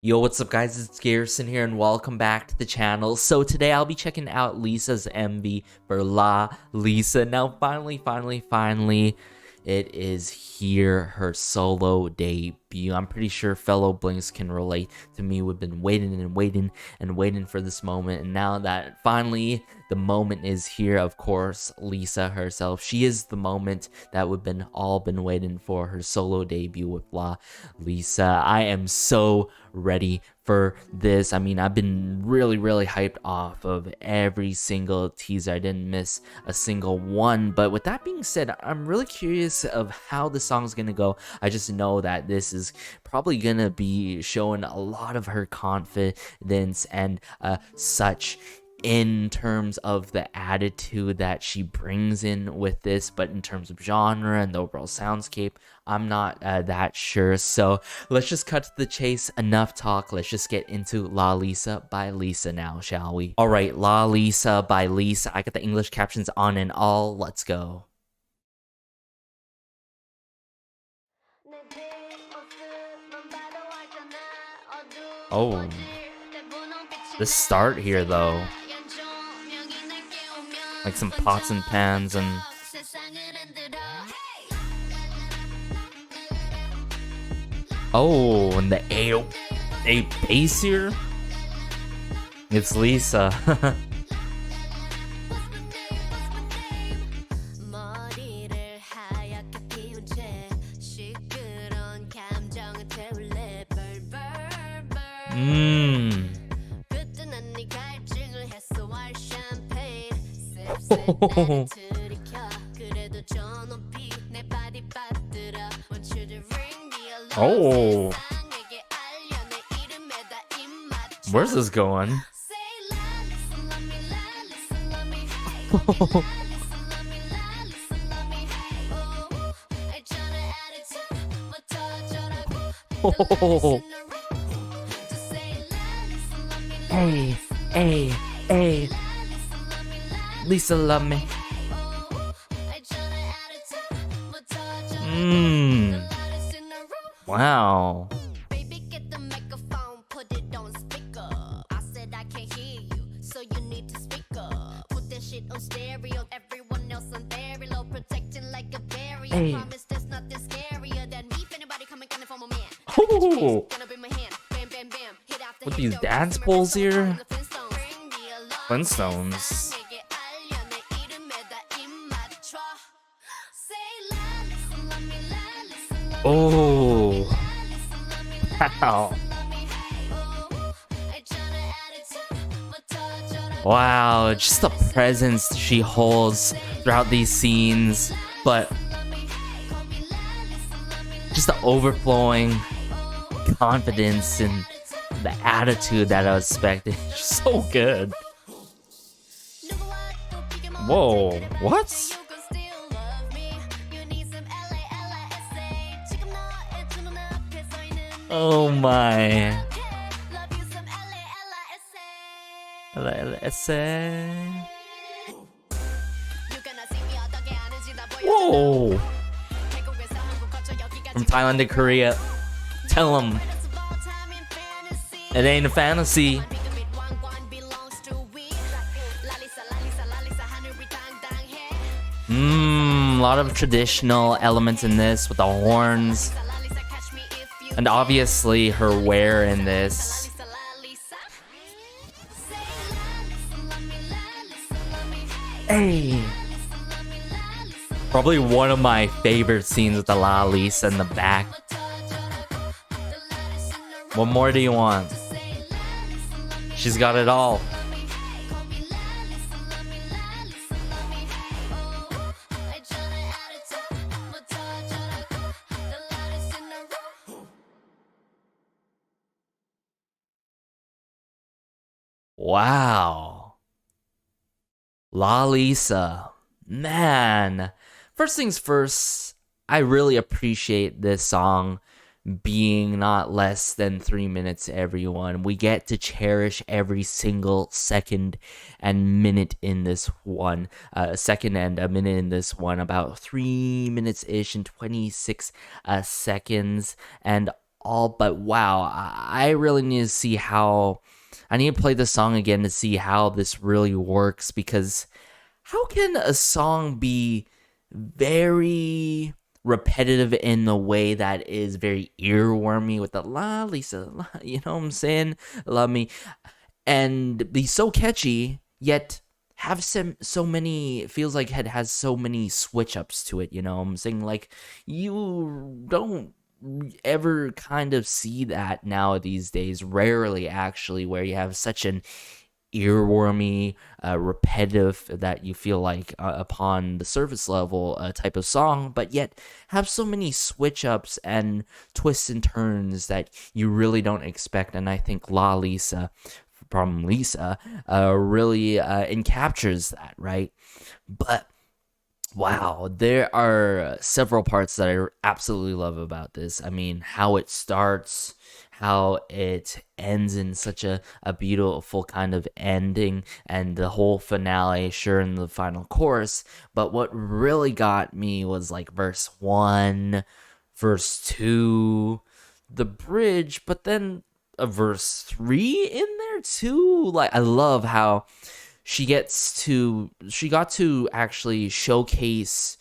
Yo, what's up guys, it's Garrison here and welcome back to the channel. So today I'll be checking out Lisa's MV for Lalisa. Now finally, it is here, her solo debut. I'm pretty sure fellow Blinks can relate to me. We've been waiting for this moment, and now that finally the moment is here, of course, Lisa herself. She is the moment that we've all been waiting for, her solo debut with Lalisa. I am so ready for this. I mean, I've been really hyped off of every single teaser. I didn't miss a single one. But with that being said, I'm really curious of how the song's gonna go. I just know that this is probably gonna be showing a lot of her confidence and such in terms of the attitude that she brings in with this, but in terms of genre and the overall soundscape, I'm not that sure. So let's just cut to the chase. Enough talk. Let's just get into Lalisa by Lisa now, shall we? All right, Lalisa by Lisa. I got the English captions on and all. Let's go. Oh, the start here though, like some pots and pans and oh, and the A bass here. It's Lisa. Oh, where's this going? Oh. Hey, Lisa love me. Wow. Hey. Oh. With these dance poles here? Flintstones. Oh. Wow. Wow, just the presence she holds throughout these scenes, but just the overflowing confidence and the attitude that I was expecting. So good. Whoa, what? Oh my. Lalisa. Whoa. From Thailand to Korea. Tell them it ain't a fantasy. A lot of traditional elements in this with the horns. And obviously her wear in this. Hey. Probably one of my favorite scenes with the Lalisa in the back. What more do you want? She's got it all. Wow. Lalisa. Man. First things first, I really appreciate this song being not less than 3 minutes, everyone. We get to cherish every single second and minute in this one. Second and a minute in this one. About 3 minutes-ish and 26 seconds. And all, but wow, I really need to see how. I need to play the song again to see how this really works, because how can a song be very repetitive in the way that is very earwormy with the la Lisa, la, you know what I'm saying? Love me, and be so catchy, yet have so many, feels like it has so many switch ups to it, you know what I'm saying? Like, you don't ever kind of see that now these days, rarely actually, where you have such an earwormy, repetitive, that you feel like upon the surface level type of song, but yet have so many switch ups and twists and turns that you really don't expect. And I think La Lisa from Lisa really encaptures that, right? But wow, there are several parts that I absolutely love about this. I mean, how it starts, how it ends in such a beautiful kind of ending, and the whole finale, sure, in the final chorus. But what really got me was like verse 1, verse 2, the bridge, but then a verse 3 in there too. Like, I love how she got to actually showcase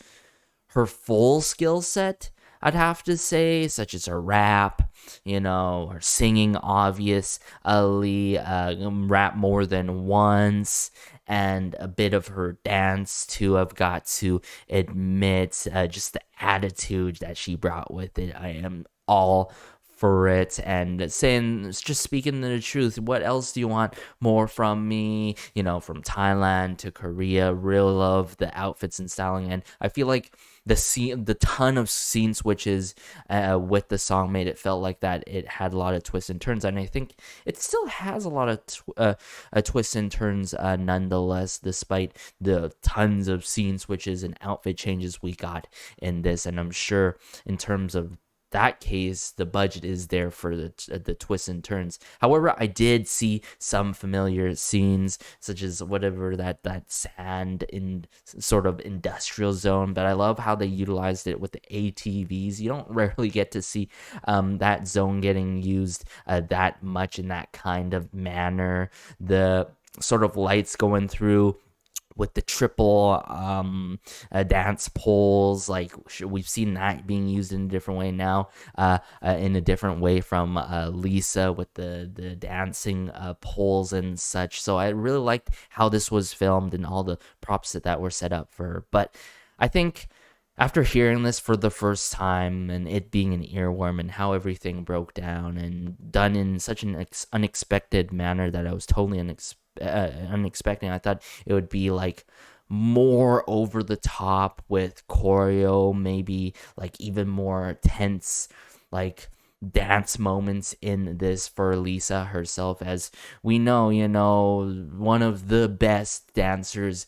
her full skill set, I'd have to say, such as her rap, her singing, obviously, rap more than once, and a bit of her dance too. I've got to admit, just the attitude that she brought with it. I am all for it, and saying, just speaking the truth, what else do you want more from me? From Thailand to Korea, real love the outfits and styling, and I feel like the ton of scene switches with the song made it felt like that it had a lot of twists and turns, and I think it still has a lot of twists and turns nonetheless, despite the tons of scene switches and outfit changes we got in this. And I'm sure in terms of that case, the budget is there for the twists and turns. However, I did see some familiar scenes, such as whatever that sand in sort of industrial zone. But I love how they utilized it with the ATVs. You don't rarely get to see that zone getting used that much in that kind of manner. The sort of lights going through with the triple dance poles, like we've seen that being used in a different way now, in a different way from Lisa with the dancing poles and such. So I really liked how this was filmed and all the props that were set up for her. But I think after hearing this for the first time, and it being an earworm, and how everything broke down and done in such an unexpected manner that I was totally unexpected. I thought it would be like more over the top with choreo, maybe like even more tense, like dance moments in this for Lisa herself, as we know, one of the best dancers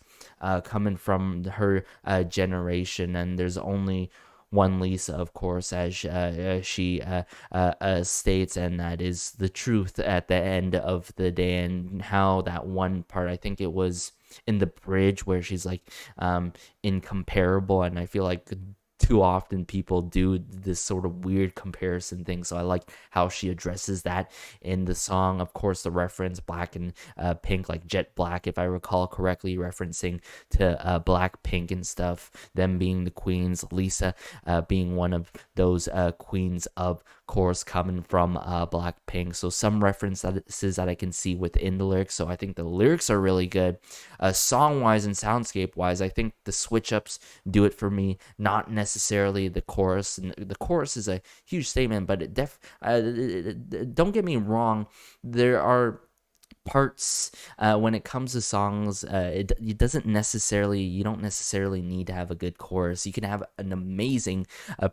coming from her generation, and there's only one Lisa, of course, as she states, and that is the truth at the end of the day. And how that one part, I think it was in the bridge, where she's like incomparable, and I feel like too often people do this sort of weird comparison thing, so I like how she addresses that in the song. Of course, the reference Black and Pink, like Jet Black, if I recall correctly, referencing to Blackpink and stuff, them being the queens, Lisa being one of those queens, of course, coming from Blackpink. So some references that I can see within the lyrics, so I think the lyrics are really good. Song wise and soundscape wise, I think the switch ups do it for me, not necessarily the chorus. And the chorus is a huge statement, but don't get me wrong, there are parts when it comes to songs, it doesn't necessarily, you don't necessarily need to have a good chorus. You can have an amazing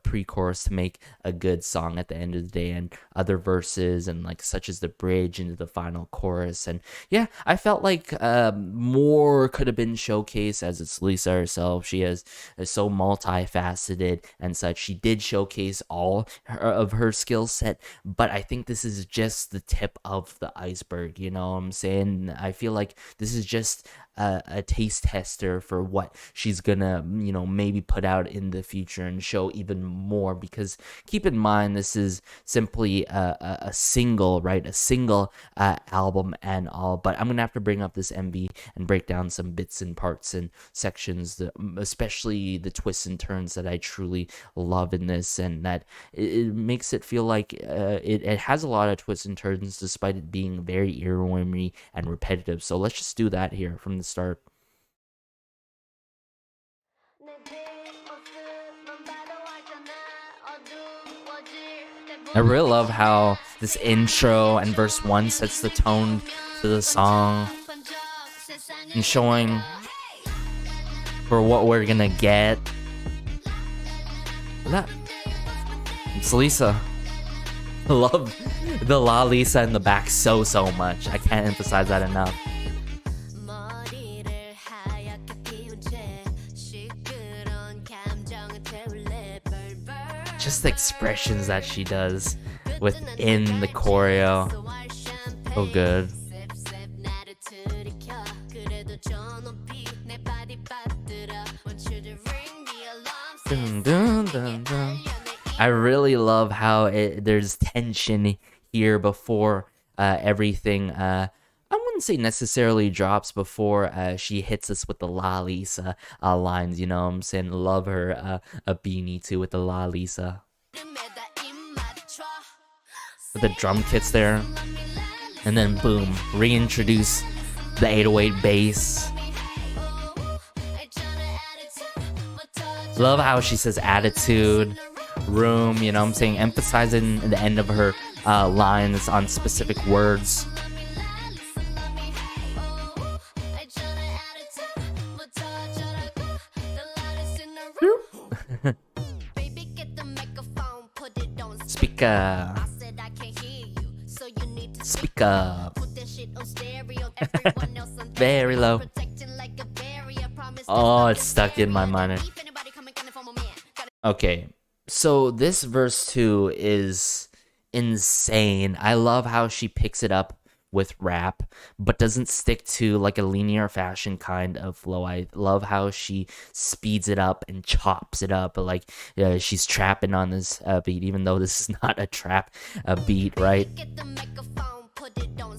pre-chorus to make a good song at the end of the day, and other verses, and like such as the bridge into the final chorus. And yeah, I felt like more could have been showcased, as it's Lisa herself. She is so multifaceted and such. She did showcase all of her skill set, but I think this is just the tip of the iceberg, what I'm saying? I feel like this is just a taste tester for what she's gonna, maybe put out in the future and show even more. Because keep in mind, this is simply a single, right? A single album and all. But I'm gonna have to bring up this MV and break down some bits and parts and sections, especially the twists and turns that I truly love in this, and that it makes it feel like it has a lot of twists and turns despite it being very earwormy and repetitive. So let's just do that here from the start. I really love how this intro and verse 1 sets the tone to the song and showing for what we're gonna get. That it's Lisa. I love the Lalisa in the back so much. I can't emphasize that enough. Just the expressions that she does within the choreo. So good. Dun, dun, dun, dun. I really love how there's tension here before everything. I wouldn't say necessarily drops before she hits us with the Lalisa lines. You know what I'm saying? Love her a beanie too with the Lalisa. With the drum kits there. And then boom, reintroduce the 808 bass. Love how she says attitude, room, you know what I'm saying? Emphasizing the end of her lines on specific words. Speak up. Speak up. Very low. Oh, it's stuck in my mind. Okay, so this verse 2 is insane. I love how she picks it up with rap, but doesn't stick to like a linear fashion kind of flow. I love how she speeds it up and chops it up, like she's trapping on this beat, even though this is not a trap beat, right?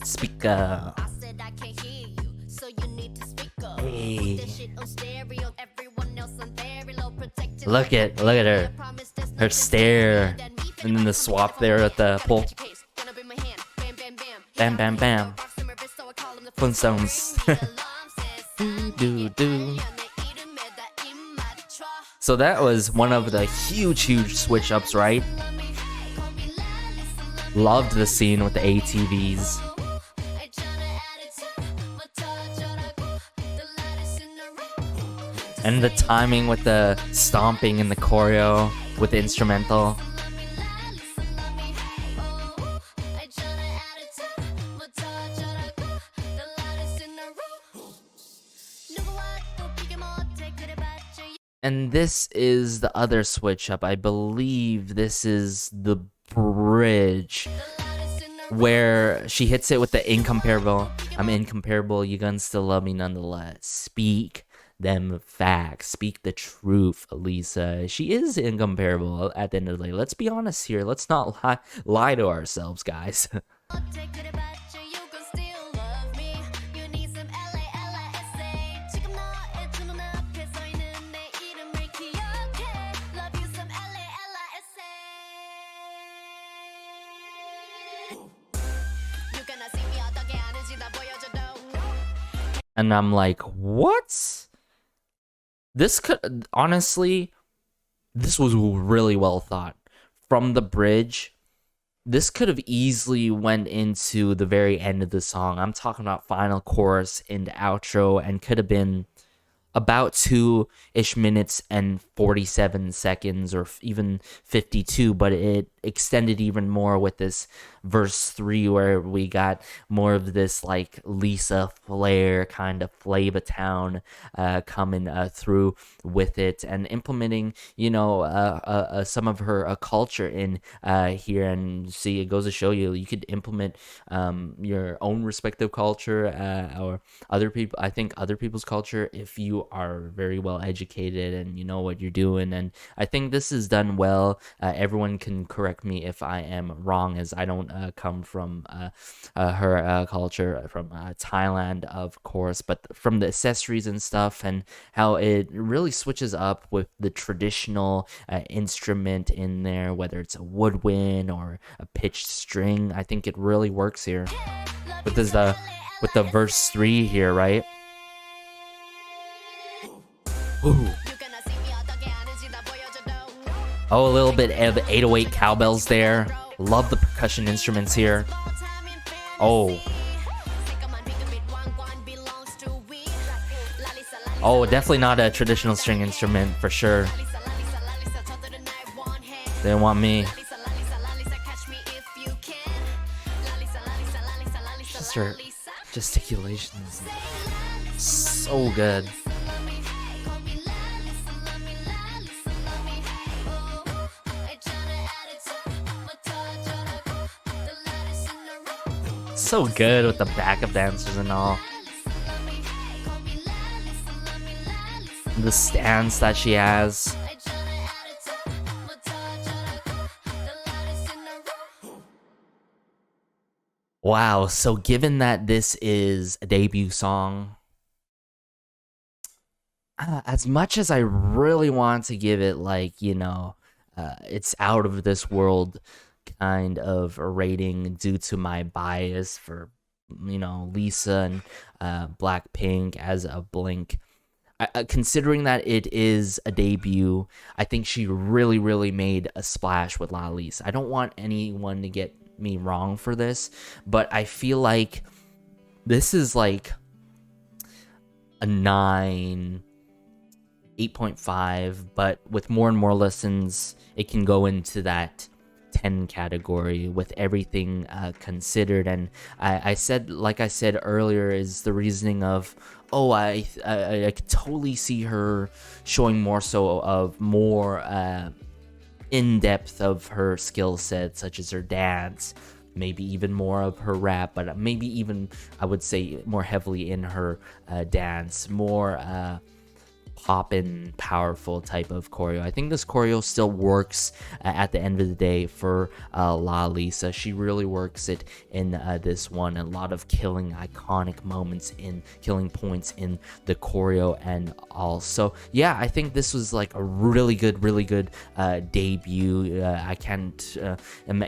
Speak up. Hey. Look at her stare, and then the swap there at the pole. Bam bam bam. Flintstones. do. So that was one of the huge switch ups, right? Loved the scene with the ATVs. And the timing with the stomping and the choreo with the instrumental. And this is the other switch up. I believe this is the bridge where she hits it with the incomparable. I'm incomparable, you gonna still love me nonetheless. Speak them facts. Speak the truth, Lisa. She is incomparable at the end of the day. Let's be honest here. Let's not lie to ourselves, guys. And I'm like, what? This could, honestly, this was really well thought. From the bridge, this could have easily went into the very end of the song. I'm talking about final chorus and outro, and could have been about 2-ish minutes and 47 seconds, or even 52, but it extended even more with this verse 3, where we got more of this like Lisa flair kind of Flava Town coming through with it, and implementing, some of her culture in here. And see, it goes to show you could implement your own respective culture, or other people. I think other people's culture, if you are very well educated and you know what you're doing. And I think this is done well. Everyone can correct me if I am wrong, as I don't come from her culture, from Thailand, of course, but from the accessories and stuff, and how it really switches up with the traditional instrument in there, whether it's a woodwind or a pitched string. I think it really works here with the verse 3 here, right? Ooh. Oh, a little bit of 808 cowbells there. Love the percussion instruments here. Oh, definitely not a traditional string instrument for sure. They don't want me. Just her gesticulations, so good. So good with the backup dancers and all. The stance that she has. Wow, so given that this is a debut song, as much as I really want to give it it's out of this world kind of a rating due to my bias for Lisa and Blackpink as a Blink, considering that it is a debut, I think she really made a splash with Lalisa. I don't want anyone to get me wrong for this, but I feel like this is like a 9, 8.5, but with more and more listens, it can go into that 10 category with everything considered. And I said, like I said earlier, is the reasoning of, I could totally see her showing more so of more in-depth of her skill set, such as her dance, maybe even more of her rap, but maybe even, I would say, more heavily in her dance, more poppin', powerful type of choreo. I think this choreo still works at the end of the day for Lalisa. She really works it in this one. A lot of killing iconic moments, in killing points in the choreo and all. So yeah, I think this was like a really good debut. I can't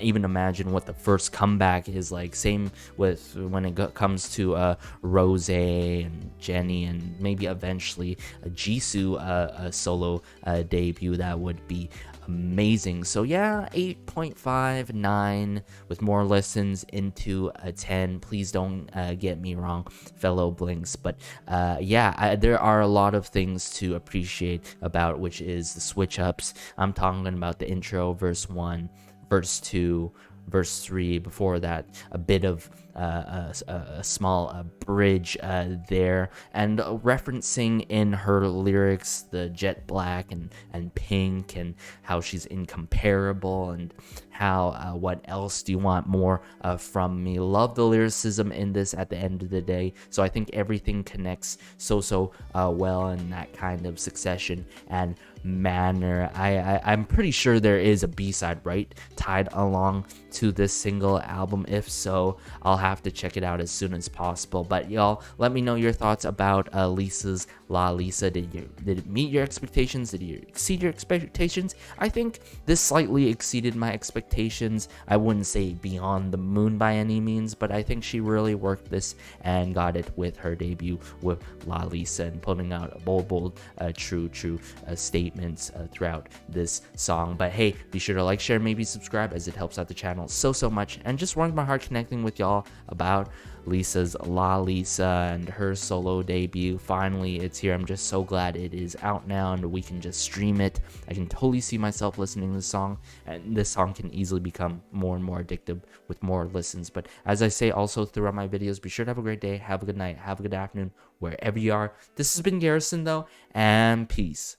even imagine what the first comeback is like. Same with when it comes to Rose and Jenny, and maybe eventually Jisoo a solo debut. That would be amazing. So yeah, 8.5, 9 with more listens into a 10. Please don't get me wrong, fellow Blinks, but there are a lot of things to appreciate about, which is the switch ups. I'm talking about the intro, verse 1, verse 2, verse 3. Before that, a bit of a small bridge there, and referencing in her lyrics the jet black and pink, and how she's incomparable, and how what else do you want more from me. Love the lyricism in this at the end of the day. So I think everything connects so well in that kind of succession and manner. I'm pretty sure there is a B-side, right, tied along to this single album. If so, I'll have to check it out as soon as possible. But y'all, let me know your thoughts about Lisa's Lalisa. Did it meet your expectations? Did you exceed your expectations? I think this slightly exceeded my expectations. I wouldn't say beyond the moon by any means, but I think she really worked this and got it with her debut with Lalisa, and putting out bold, true statements throughout this song. But hey, be sure to like, share, maybe subscribe, as it helps out the channel so much, and just warms my heart connecting with y'all about Lisa's Lalisa and her solo debut. Finally, it's here. I'm just so glad it is out now and we can just stream it. I can totally see myself listening to this song, and this song can easily become more and more addictive with more listens. But as I say also throughout my videos, be sure to have a great day, have a good night, have a good afternoon, wherever you are. This has been Garrison though, and peace.